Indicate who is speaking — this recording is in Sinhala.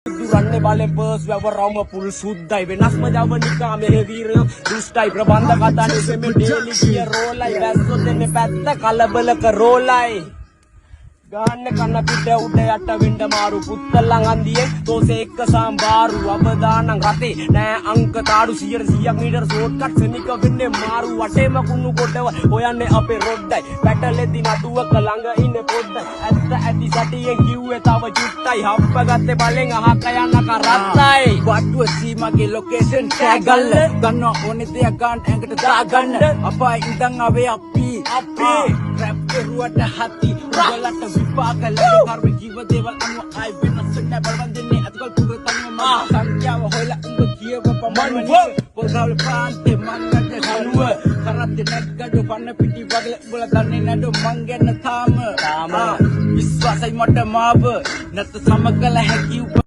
Speaker 1: දුරන්නේ බලෙන් පර්ස් වැවරවම පුල් සුද්දයි වෙනස්ම ජවනිකා මෙහෙ වීරයෝ දුෂ්ටයි ප්‍රබන්ධ කතා නෙමෙ ඩේලි කිය රෝලයි වැස්සොත් එන්නේ පැත්ත කලබලක රෝලයි ගහන්න කන පිට උඩ යට වෙන්න මාරු පුත්තලන් අන්දියේ තෝසේ එක්ක සම්බාරු අවදානම් රතේ නෑ අංක තාඩු 100ක් මීටර ෂෝට් කට් සෙනික වෙන්නේ මාරු වටේම කුණු කොටව හොයන්නේ අපේ රොඩ්ඩයි පැටලෙදි නඩුවක ළඟ ඉන්නේ පොඩ්ඩයි ඇත්ත ඇති සටියෙන් කිව්වේ තව චුට්ටයි හප්ප ගත්තේ බලෙන් අහක යන කරත්තයි වට්ටුව සීමගේ ලොකේෂන් ටැග් ගල්ල ගන්න ඕනේ දෙයක් ගන්න ඇඟට දාගන්න අපා ඉඳන් ආවේ අපි රැප් කරුවට හති උගලට විපාක ලැබෙ කර්ම ජීව දේවල් අනුව ආයි වෙනස් නැබල් වන්දනේ අතකල් පුර තනුව මම සංඛ්‍යාව හොයලා උඹ කියව පමණුව පොල්ගාවල පාන්තේ මන්නට හනුව කරත්තේ නැග්ගඩ පන්න පිටි වගල උඹලා දන්නේ නැඩ මං ගැන තාම විශ්වාසයි මට මාව නැත සමකල හැකි